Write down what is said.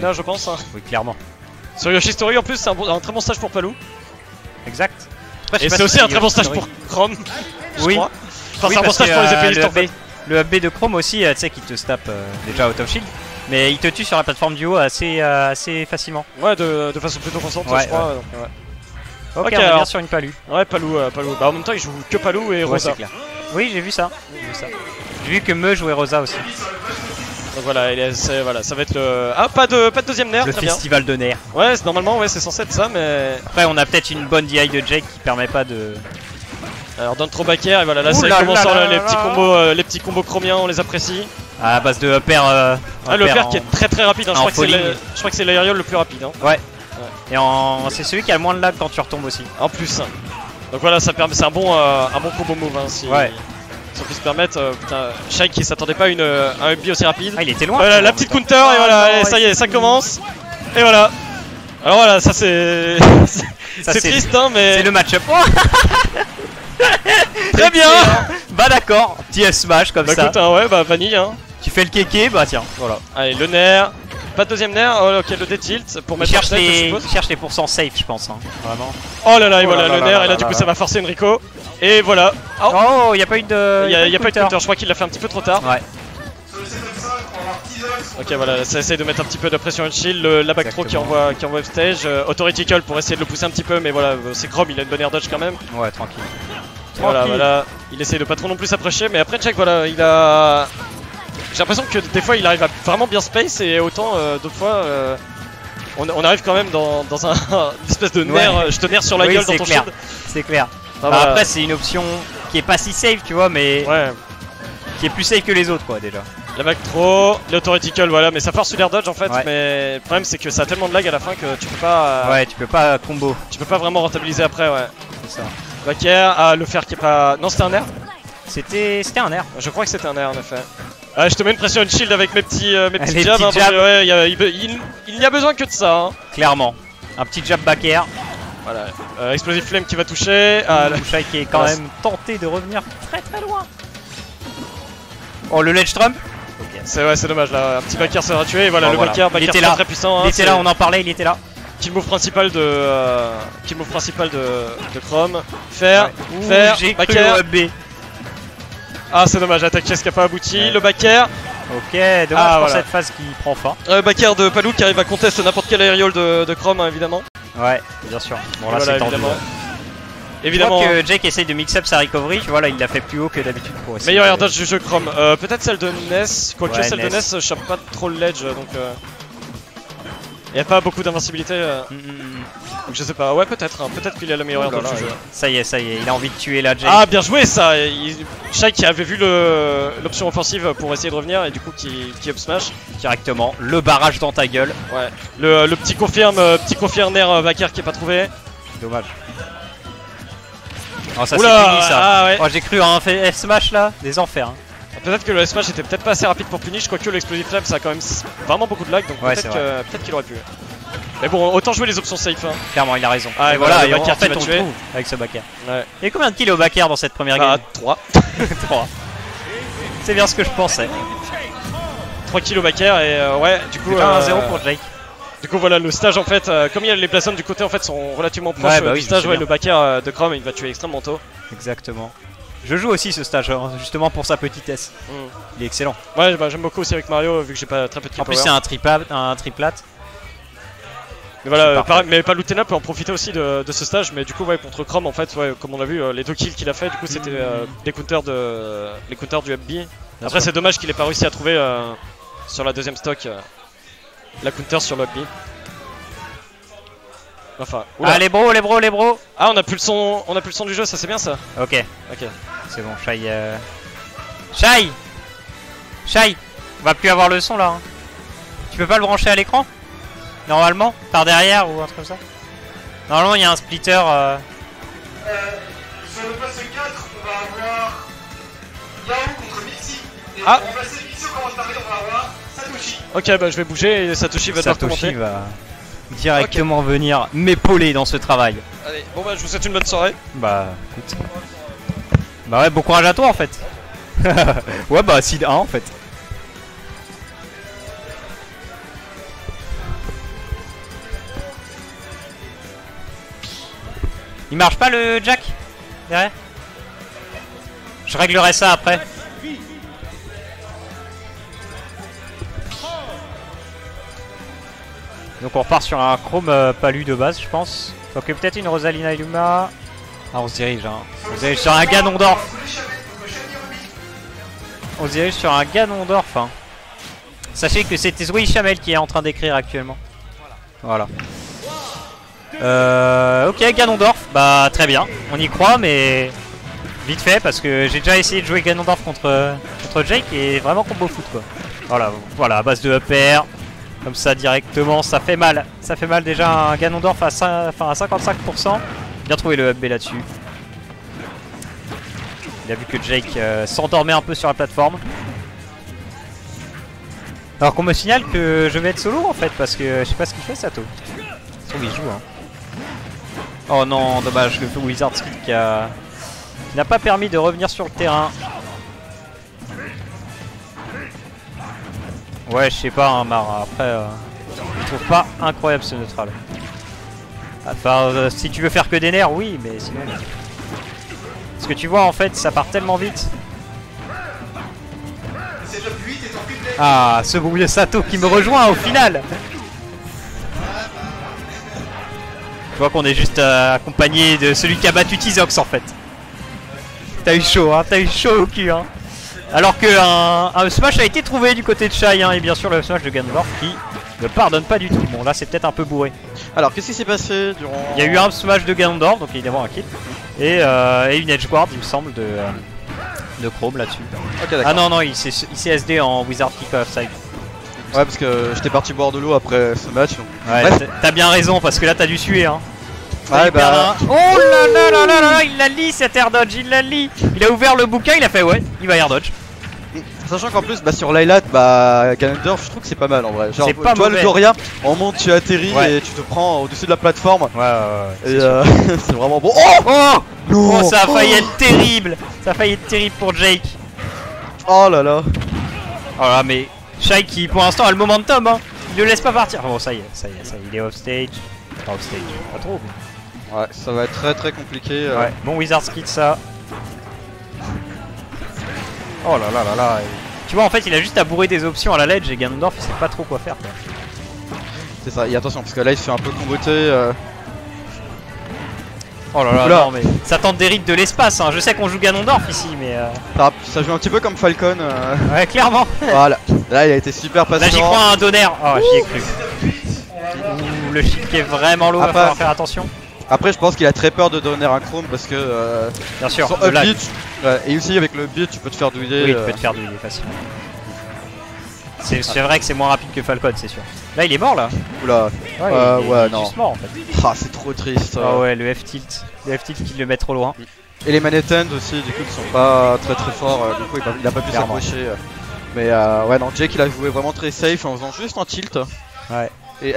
là, je pense. Hein. Oui, clairement. Sur Yoshi Story, en plus, c'est un très bon stage pour Palou. Exact. Après, et c'est aussi un très bon stage pour Chrome. Oui. Enfin, c'est un bon stage pour les épéistes en fait. Le up B de Chrome aussi, tu sais, qu'il te tape déjà out of shield. Mais il te tue sur la plateforme du haut assez facilement. Ouais, de façon plutôt constante, je crois. Ouais. Donc, ouais. Ok, on est bien sur une Palou. Ouais, Palou. Bah, en même temps, il joue que Palou et Rosa. Clair. Oui, j'ai vu ça. J'ai vu que Me jouait Rosa aussi. Donc voilà, voilà, ça va être le. Ah, pas de deuxième nerf. Le festival de nerfs. Ouais, normalement, ouais, c'est censé être ça, mais. Après, on a peut-être une bonne DI de Jake qui permet pas de. Alors, donne trop backer, et voilà, là, c'est commençant les petits combos chromiens, on les apprécie. À base de upper. Le upper qui est très rapide, hein. Je crois que c'est l'aériole le plus rapide. Hein. Ouais. Et c'est celui qui a le moins de lag quand tu retombes aussi. En plus. Donc voilà, ça permet, c'est un bon combo move. Hein, si on peut se permettre. Putain, Shai qui s'attendait pas à un up B aussi rapide. Ah, il était loin. Voilà, la petite counter, et voilà, allez, ça y est, ça commence. Et voilà. Alors voilà, ça c'est. C'est triste, hein, mais. C'est le match-up. Très bien. Bah d'accord, petit S-smash comme ça. Écoute, ouais, bah vanille, hein. Tu fais le kéké, bah tiens, voilà. Allez, le nerf. Pas de deuxième nerf, oh, ok, le D-tilt pour mettre il cherche les pourcents safe, je pense, hein. Vraiment. Oh là là, et voilà le nerf, et là du coup ça va forcer Enrico. Et voilà. Oh, y a pas eu de. Y a pas eu de counter, je crois qu'il l'a fait un petit peu trop tard. Ouais. Ok, voilà, ça essaye de mettre un petit peu de pression on shield, la back throw qui envoie upstage. Authority Call pour essayer de le pousser un petit peu, mais voilà, c'est Chrome, il a une bonne air dodge quand même. Ouais, tranquille. Voilà, il essaye de pas trop non plus s'approcher, mais après check, voilà, il a. J'ai l'impression que des fois il arrive à vraiment bien space et autant d'autres fois on arrive quand même dans une espèce de nerf, je te nerf sur la gueule dans ton shield. C'est clair. Après c'est une option qui est pas si safe, tu vois, mais qui est plus safe que les autres quoi déjà. La back throw, l'authority call, voilà, mais ça force l'air dodge en fait, mais le problème c'est que ça a tellement de lag à la fin que tu peux pas. Tu peux pas combo. Tu peux pas vraiment rentabiliser après, C'est ça. Backer, le fer qui est pas. Non, c'était un nerf. C'était un air. Je crois que c'était un nerf en effet. Je te mets une pression shield avec mes petits jabs. Petits jabs. Il n'y a besoin que de ça. Hein. Clairement. Un petit jab back air. Voilà. Explosive Flame qui va toucher. Shai qui est quand même tenté de revenir très loin. Oh, le ledge trump. C'est dommage là. Un petit back air sera tué. Et voilà, le back air très puissant. Il était là, on en parlait, il était là. Kill move principal de Chrome. Fer, back air. Ah, c'est dommage, attaque chest qui a pas abouti. Le back air. Ok, dommage pour cette phase qui prend fin. Back air de Palou qui arrive à contester n'importe quelle aériole de Chrome, hein, évidemment. Ouais, bien sûr. Bon, là c'est tendu. Évidemment. Je crois que Jake essaye de mix up sa recovery, tu vois, là il l'a fait plus haut que d'habitude pour essayer. Meilleur air dodge du jeu Chrome. Peut-être celle de Ness, quoique celle de Ness chope pas trop le ledge, donc. Il n'y a pas beaucoup d'invincibilité. Donc je sais pas, ouais peut-être, hein. Peut-être qu'il a le meilleur air dodge du jeu. Ça y est, il a envie de tuer la Jake. Ah bien joué ça. Shai qui avait vu l'option offensive pour essayer de revenir et du coup qui up smash. Directement, le barrage dans ta gueule. Ouais, le petit confirme nerf backer qui est pas trouvé. Dommage. Oh ça c'est fini ça. Oh j'ai cru à un F-smash là, des enfers. Hein. Peut-être que le S-Smash était peut-être pas assez rapide pour punish, quoique l'explosive flame ça a quand même vraiment beaucoup de lag, donc peut-être qu'il aurait pu. Mais bon, autant jouer les options safe. Hein. Clairement, il a raison. Ah, et voilà, et en fait on trouve avec ce backer. Et combien de kills au backer dans cette première game? 3. 3. C'est bien ce que je pensais. 3 kills au backer et du coup... 1-0 pour Jake. Du coup voilà, le stage en fait, comme il y a les plateformes du côté en fait sont relativement proches du stage, le backer de Chrome il va tuer extrêmement tôt. Exactement. Je joue aussi ce stage, justement pour sa petitesse. Il est excellent. Ouais, bah, j'aime beaucoup aussi avec Mario, vu que j'ai pas très peu de kill power. En plus, c'est un triplat. Mais voilà, mais Palutena peut en profiter aussi de ce stage, mais du coup, contre Chrome, en fait, comme on a vu, les 2 kills qu'il a fait, du coup, c'était les counters du FB. Après, c'est dommage qu'il ait pas réussi à trouver sur la deuxième stock la counter sur le FB. Enfin, ah les bros. Ah on a plus le son du jeu, ça c'est bien ça. Ok. C'est bon, Shai, on va plus avoir le son là. Hein. Tu peux pas le brancher à l'écran? Normalement, par derrière ou un truc comme ça. Normalement il y a un splitter. Sur le poste 4, on va avoir Yao contre Mixi. Et on va remplacer Mixi au commence par on va avoir Satoshi. Ok, bah je vais bouger et Satoshi va devoir commenter. Satoshi va directement venir m'épauler dans ce travail. Allez, bon bah je vous souhaite une bonne soirée. Bah écoute. Bah ouais, bon courage à toi en fait. Ouais bah seed 1 en fait. Il marche pas le Jack derrière? Je réglerai ça après. Donc on repart sur un Chrome palu de base, je pense. Donc peut-être une Rosalina Illuma. Ah, on se dirige, hein. On se dirige sur un Ganondorf. On se dirige sur un Ganondorf, hein. Sachez que c'était Zoé Chamel qui est en train d'écrire actuellement. Voilà. Ok, Ganondorf. Bah, très bien. On y croit, mais vite fait, parce que j'ai déjà essayé de jouer Ganondorf contre Jake et vraiment combo foot, quoi. Voilà, à base de up air. Comme ça, directement, ça fait mal. Ça fait mal déjà un Ganondorf à 55%. Bien trouvé le up B là-dessus. Il a vu que Jake s'endormait un peu sur la plateforme. Alors qu'on me signale que je vais être solo en fait, parce que je sais pas ce qu'il fait Sato. Il joue, hein. Oh non, dommage, le Wizard Skill qui n'a pas permis de revenir sur le terrain. Ouais, je sais pas, hein, Mar. Après, je trouve pas incroyable ce neutral. Enfin, si tu veux faire que des nerfs, oui, mais sinon. Parce que tu vois, en fait, ça part tellement vite. Ah, ce bon vieux Sato qui me rejoint au final. Je vois qu'on est juste accompagné de celui qui a battu Tizox en fait. T'as eu chaud, hein, t'as eu chaud au cul, hein. Alors que un smash a été trouvé du côté de Shai, hein, et bien sûr le smash de Ganondorf qui ne pardonne pas du tout. Bon, là c'est peut-être un peu bourré. Alors, qu'est-ce qui s'est passé durant... Il y a eu un smash de Ganondorf, donc évidemment un kill. Et une edge guard, il me semble, de Chrome là-dessus. Ok, ah non, non, il s'est SD en Wizard Kick Offside. Ouais, parce que j'étais parti boire de l'eau après ce match. Donc... Ouais, t'as bien raison, parce que là t'as dû suer, hein. Ouais, bah... Oh là là là là là, il l'a lit cet air dodge, il l'a lit. Il a ouvert le bouquin, il a fait ouais, il va air dodge. Sachant qu'en plus, bah, sur Lylat, bah, Ganondorf, je trouve que c'est pas mal en vrai. Genre, c'est pas toi mauvais. le Doria, on monte, tu atterris et tu te prends au-dessus de la plateforme. Ouais. Et c'est vraiment bon. Oh non. Oh, ça a failli être terrible. Ça a failli être terrible pour Jake. Oh là là. Oh là, mais Shai qui pour l'instant a le momentum, hein. Il ne laisse pas partir. Bon, ça y est, il est off stage. Enfin, off stage, pas trop. Mais... Ouais, ça va être très très compliqué. Ouais, bon Wizard Skid ça. Oh là là là là. Tu vois, en fait, il a juste à bourrer des options à la ledge et Ganondorf il sait pas trop quoi faire, quoi. C'est ça, et attention parce que là il se fait un peu comboter. Oh là là, oula. non mais ça tente des rites de l'espace, hein. Je sais qu'on joue Ganondorf ici, mais Ça joue un petit peu comme Falcon. ouais, clairement. Voilà, là il a été super patient. Là j'y crois un donner. Oh, j'y ai cru. Ouh, le shield qui est vraiment low, va falloir faire attention. Après je pense qu'il a très peur de donner un Chrome parce que bien sûr, son up beat, et aussi avec le beat tu peux te faire douiller. Oui, tu peux te faire douiller facilement. C'est vrai que c'est moins rapide que Falcon, c'est sûr. Là il est mort là. Oula. Il est non. juste mort en fait. Ah, c'est trop triste. Ah ouais, le F-tilt. Le F-tilt qui le met trop loin. Et les manettes end aussi, du coup, qui sont pas très très forts. Du coup, il a pas pu s'approcher. Mais ouais, non, Jake il a joué vraiment très safe en faisant juste un tilt. Ouais.